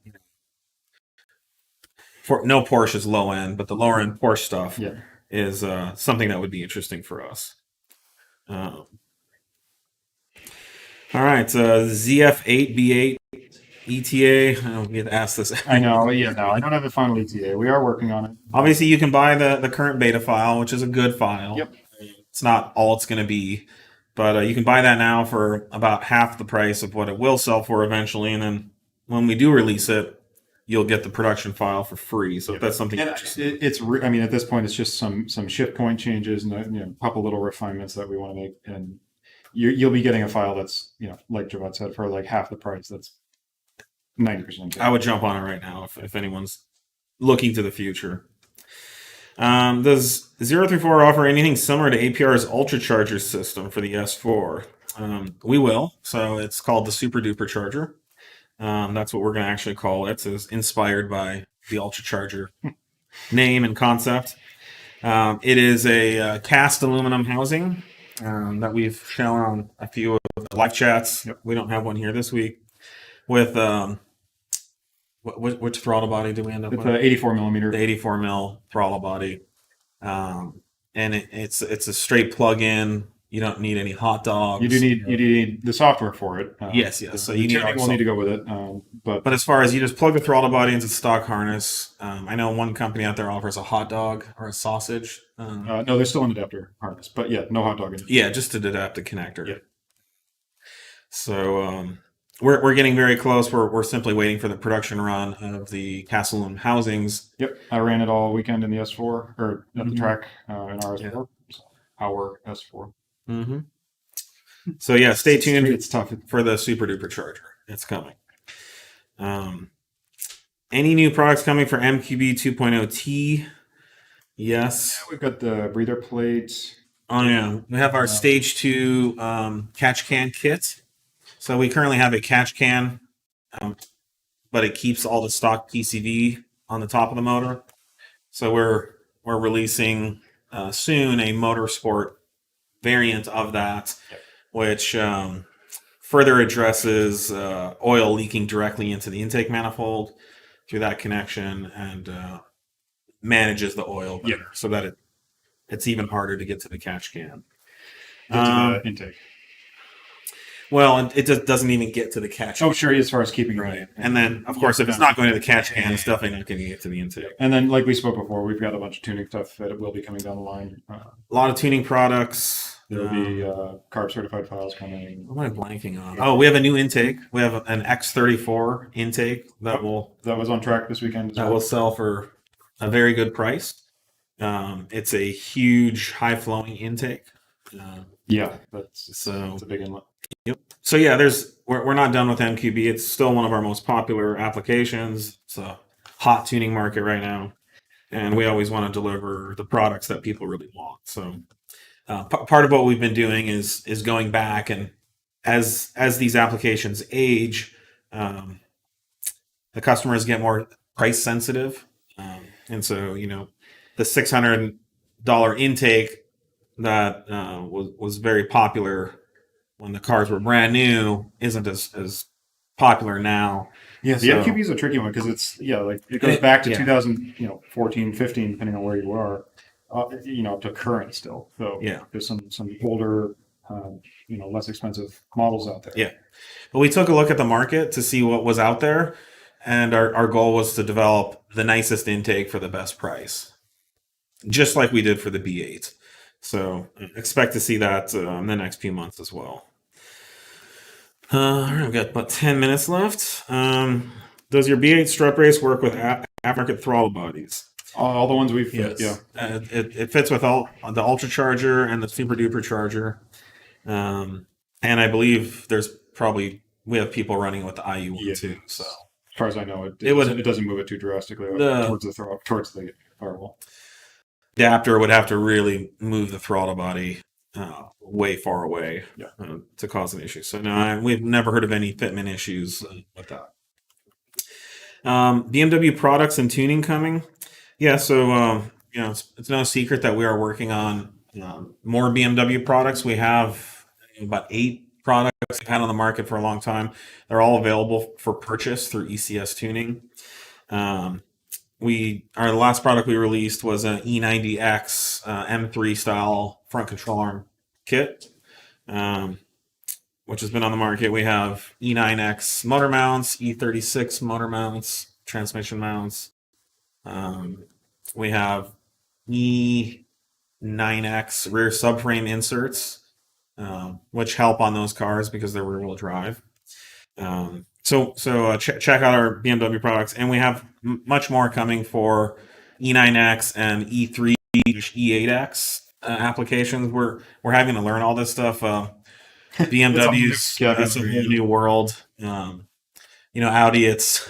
no Porsche is low end, but the lower end Porsche stuff is something that would be interesting for us. All right, ZF8 B8 ETA. I don't get asked this. I know. Yeah, no, I don't have a final ETA. We are working on it. Obviously, you can buy the current beta file, which is a good file. Yep. It's not all it's going to be, but you can buy that now for about half the price of what it will sell for eventually, and then when we do release it, you'll get the production file for free. So if that's something interesting. I mean, at this point, it's just some shift point changes and a couple little refinements that we want to make, and you'll be getting a file that's like Javad said, for like half the price. That's 90%. I would jump on it right now if anyone's looking to the future. Does 034 offer anything similar to APR's Ultracharger system for the S4? We will. So it's called the Super Duper Charger. That's what we're going to actually call it. It's inspired by the Ultracharger name and concept. It is a cast aluminum housing that we've shown on a few of the live chats. Yep. We don't have one here this week. With which throttle body do we end up It's with? the 84 millimeter. The 84 mil throttle body, and it's a straight plug-in. You don't need any hot dogs. You need the software for it. Yes. So you will need to go with it. But as far as you just plug the throttle body into the stock harness, I know one company out there offers a hot dog or a sausage. No, there's still an adapter harness, but no hot dog in it. Yeah, just to adapt the connector. Yep. So we're getting very close. We're simply waiting for the production run of the cast aluminum housings. Yep, I ran it all weekend in the S4 or at the track in our S4. Yeah. Our S4. Mm-hmm. So yeah, stay tuned. It's tough for the Super Duper Charger. It's coming. Any new products coming for MQB 2.0T? Yes. We've got the breather plate. Oh yeah, we have our Stage 2 catch can kit. So we currently have a catch can, but it keeps all the stock PCV on the top of the motor. So we're releasing soon a Motorsport variant of that, which further addresses oil leaking directly into the intake manifold through that connection and manages the oil better so that it's even harder to get to the catch can. The intake. Well, it just doesn't even get to the catch can. Oh, sure, as far as keeping right. it. And then, of course, if it's not going to the catch can, it's definitely not going to get to the intake. And then, like we spoke before, we've got a bunch of tuning stuff that will be coming down the line. A lot of tuning products. There'll be carb certified files coming. What am I blanking on? Oh, we have a new intake. We have an X34 intake that was on track this weekend. That will sell for a very good price. It's a huge, high flowing intake. That's a big inlet. Yep. So yeah, we're not done with MQB. It's still one of our most popular applications. It's a hot tuning market right now, and we always want to deliver the products that people really want. So part of what we've been doing is going back, and as these applications age, the customers get more price sensitive, and so the $600 intake that was very popular when the cars were brand new isn't as popular now. Yeah, the So- MQB is a tricky one because it's like it goes back to 2014, 15, depending on where you are, up to current still. So Yeah. there's some older, less expensive models out there. Yeah. But we took a look at the market to see what was out there, and our goal was to develop the nicest intake for the best price, just like we did for the B8. So expect to see that in the next few months as well. All right, we've got about 10 minutes left. Does your B8 strut brace work with aftermarket throttle bodies? All the ones we've It fits with all the Ultra Charger and the Super Duper Charger. And I believe we have people running with the IU1 too. So as far as I know, it doesn't move it too drastically towards the firewall. Adapter would have to really move the throttle body way far away to cause an issue. So no, we've never heard of any fitment issues with that. BMW products and tuning coming. Yeah, so it's no secret that we are working on more BMW products. We have about 8 products we've had on the market for a long time. They're all available for purchase through ECS Tuning. Our last product we released was an E90X M3 style front control arm kit, which has been on the market. We have E9X motor mounts, E36 motor mounts, transmission mounts. We have E9X rear subframe inserts, which help on those cars because they're rear-wheel drive. So check out our BMW products, and we have much more coming for E9X and E3, E8X applications. We're having to learn all this stuff. BMW's that's a whole new world. Audi, it's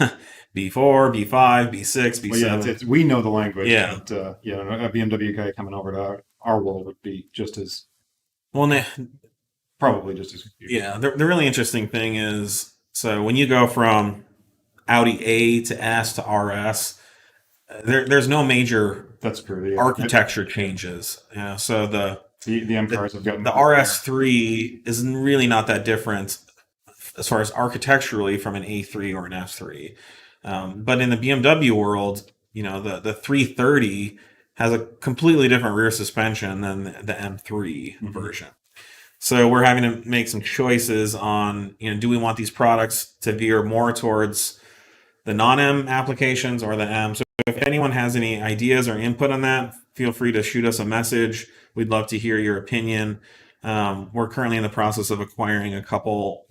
B4, B5, B6, B7. Well, we know the language. Yeah. But, a BMW guy coming over to our world would be just as probably just as confusing. Yeah. The really interesting thing is, so when you go from Audi A to S to RS, there's no major that's true. architecture changes. So the M cars have gotten the RS3 is really not that different as far as architecturally from an A3 or an S3. But in the BMW world, the 330 has a completely different rear suspension than the M3 version. So we're having to make some choices on, do we want these products to veer more towards the non-M applications or the M? So if anyone has any ideas or input on that, feel free to shoot us a message. We'd love to hear your opinion. We're currently in the process of acquiring a couple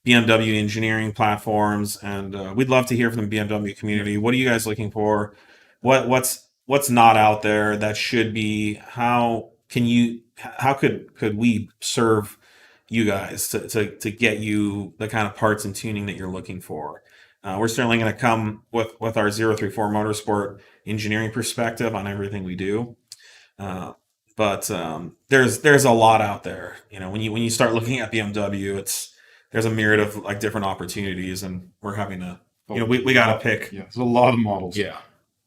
BMW engineering platforms, and we'd love to hear from the BMW community. What are you guys looking for? What's not out there that should be? How could we serve you guys to get you the kind of parts and tuning that you're looking for? We're certainly going to come with our 034 Motorsport engineering perspective on everything we do. But there's a lot out there. When you start looking at BMW, there's a myriad of different opportunities, and we're having to, we got to pick. Yeah, there's a lot of models. Yeah.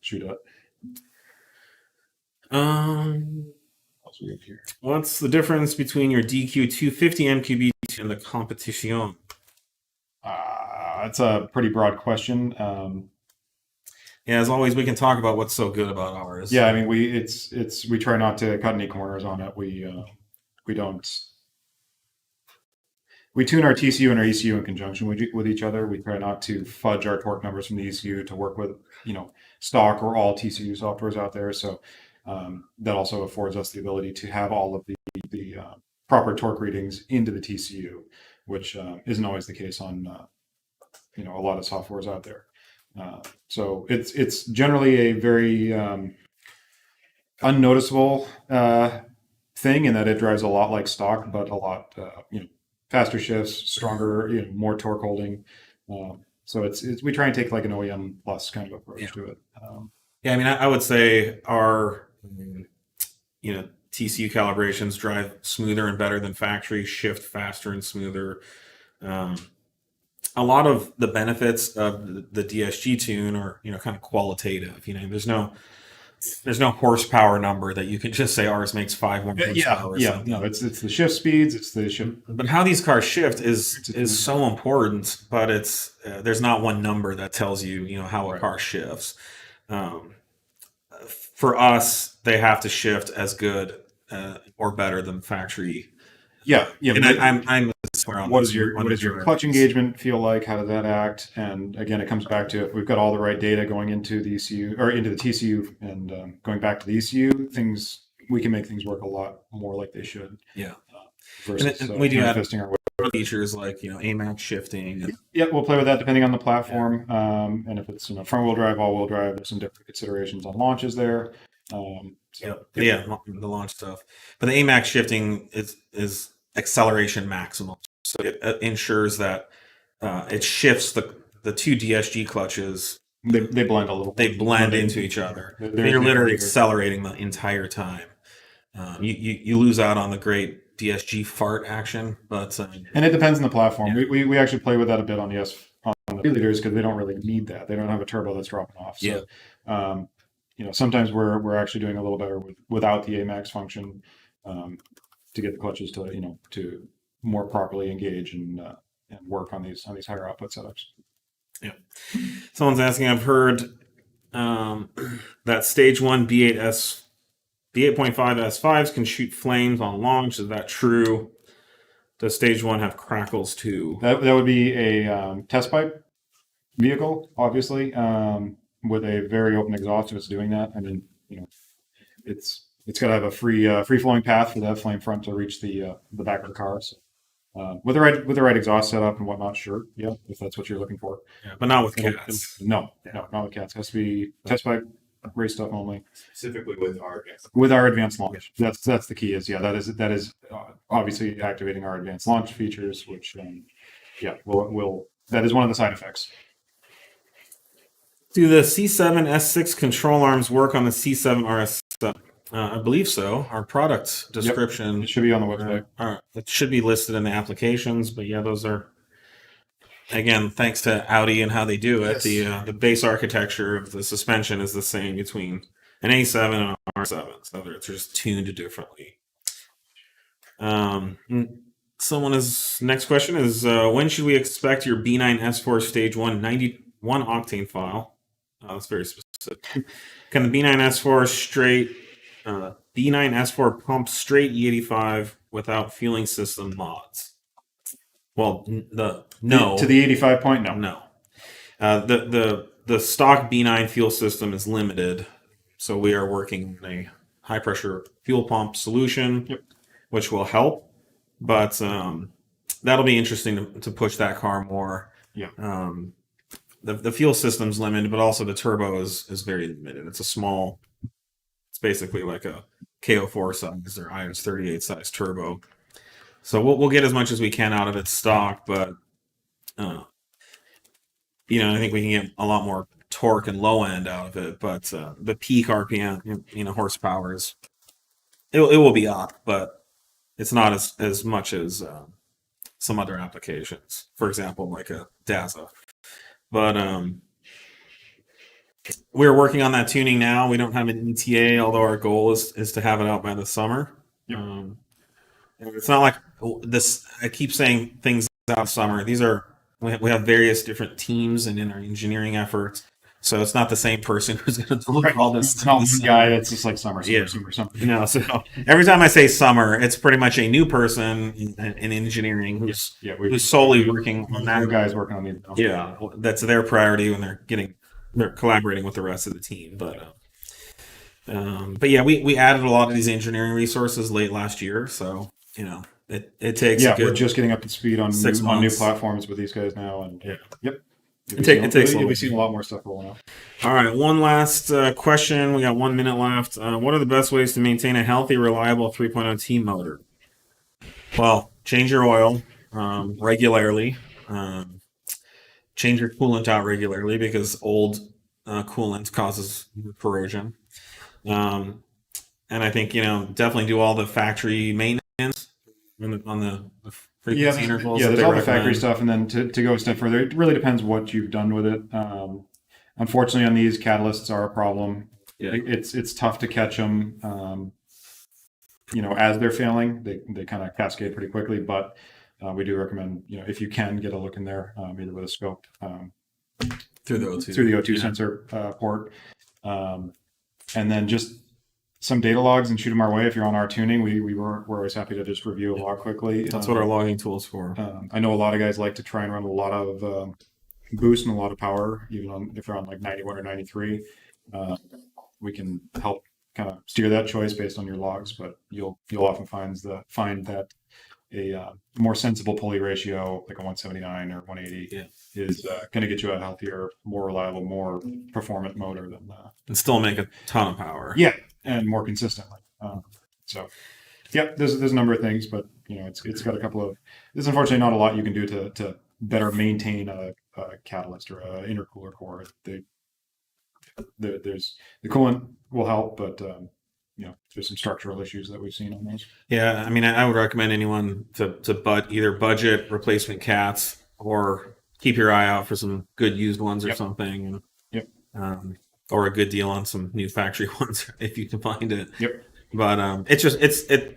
Shoot at. What's the difference between your DQ 250 MQB and the competition? That's a pretty broad question. As always, we can talk about what's so good about ours. Yeah, I mean, we try not to cut any corners on it. We tune our TCU and our ECU in conjunction with each other. We try not to fudge our torque numbers from the ECU to work with, stock or all TCU softwares out there. So that also affords us the ability to have all of the proper torque readings into the TCU, which isn't always the case on, a lot of softwares out there. So it's generally a very unnoticeable thing in that it drives a lot like stock, but a lot, faster shifts, stronger, more torque holding. So we try and take like an OEM plus kind of approach to it. I mean, I would say our, TCU calibrations drive smoother and better than factory, shift faster and smoother. A lot of the benefits of the DSG tune are, kind of qualitative. There's no there's no horsepower number that you can just say ours makes 5 more horsepower. Or something. No, it's the shift speeds, it's the shift. But how these cars shift is so important. But it's there's not one number that tells you how a car shifts. For us, they have to shift as good or better than factory. Yeah. And I'm what does your clutch engagement feel like? How does that act? And again, it comes back to if we've got all the right data going into the ECU or into the TCU and going back to the ECU, we can make things work a lot more like they should. Yeah. Versus and we do have our way. Features like AMAX shifting. Yeah, we'll play with that depending on the platform. And if it's front wheel drive, all wheel drive, there's some different considerations on launches there. The launch stuff. But the AMAX shifting is acceleration maximum. So it ensures that it shifts the two DSG clutches. They blend a little. They blend into each other. You're literally accelerating the entire time. You lose out on the great DSG fart action, but and it depends on the platform. Yeah. We actually play with that a bit on the leaders because they don't really need that. They don't have a turbo that's dropping off. So, sometimes we're actually doing a little better without the AMAX function to get the clutches to more properly engage and work on these higher output setups. Yeah. Someone's asking. I've heard that stage 1 B8.5 S5s can shoot flames on launch. Is that true? Does stage 1 have crackles too? That would be a test pipe vehicle, obviously, with a very open exhaust if it's doing that. I mean, it's got to have a free flowing path for that flame front to reach the back of the car. So, with the right exhaust setup and whatnot, sure, yeah, if that's what you're looking for. Yeah, but not with cats. No, not with cats. It has to be test pipe. Race stuff only. Specifically with our advanced launch. That's the key. That is obviously activating our advanced launch features, which will that is one of the side effects. Do the C7 S6 control arms work on the C7 RS7? I believe so. Our product description. It should be on the website. It should be listed in the applications, but those are. Again, thanks to Audi and how they do it, the base architecture of the suspension is the same between an A7 and an R7, so they're just tuned differently. Next question is, when should we expect your B9 S4 Stage 1 91 octane file? That's very specific. Can the B9 S4 pump straight E85 without fueling system mods? Well, no. To the 85 point, no. No. The stock B9 fuel system is limited, so we are working on a high pressure fuel pump solution, which will help. But that'll be interesting to push that car more. Yeah. The fuel system's limited, but also the turbo is very limited. It's basically like a KO4 size or IS38 size turbo. So we'll get as much as we can out of its stock, but I think we can get a lot more torque and low end out of it. But the peak RPM, horsepower it will be up, but it's not as much as some other applications. For example, like a Daza. But we're working on that tuning now. We don't have an ETA, although our goal is to have it out by the summer. Yep. It's not like this. I keep saying things out summer. We have various different teams and in our engineering efforts, so it's not the same person who's going to deliver all this. It's not one guy. It's just like summer, something. So every time I say summer, it's pretty much a new person in engineering who's solely working on that. Guys working on these. Yeah, that's their priority when they're collaborating with the rest of the team, but we added a lot of these engineering resources late last year, so it takes. Yeah, we're just getting up to speed on new platforms with these guys now, and it takes. We've seen a lot more stuff rolling out. All right, one last question. We got 1 minute left. What are the best ways to maintain a healthy, reliable 3.0 T motor? Well, change your oil regularly. Change your coolant out regularly because old coolant causes corrosion. And I think, definitely do all the factory maintenance on the frequency intervals. Yeah, there's all the factory stuff. And then to go a step further, it really depends what you've done with it. Unfortunately, on these, catalysts are a problem. Yeah. It's tough to catch them. As they're failing, they kind of cascade pretty quickly. But we do recommend, if you can, get a look in there, either with a scope Through the O2. through the O2 Yeah. sensor port, and then just some data logs and shoot them our way. If you're on our tuning, we're always happy to just review a log quickly. That's what our logging tool's for. I know a lot of guys like to try and run a lot of boost and a lot of power, even if they're on like 91 or 93. We can help kind of steer that choice based on your logs, but you'll often find that a more sensible pulley ratio, like a 179 or 180, is going to get you a healthier, more reliable, more performant motor than And still make a ton of power. yeah, and more consistently. There's a number of things, but it's got a couple of. There's unfortunately not a lot you can do to better maintain a catalyst or an intercooler core. There's the coolant will help, but there's some structural issues that we've seen on those. Yeah, I mean, I would recommend anyone to either budget replacement cats or keep your eye out for some good used ones or something. Yep. Or a good deal on some new factory ones if you can find it. Yep. But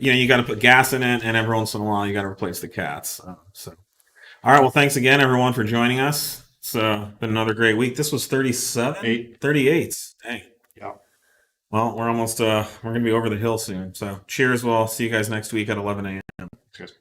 you got to put gas in it, and every once in a while you got to replace the cats. So, all right. Well, thanks again, everyone, for joining us. It's been another great week. This was 38. Dang. Yeah. Well, we're almost we're gonna be over the hill soon. So cheers. We'll see you guys next week at 11 a.m. Thanks, guys.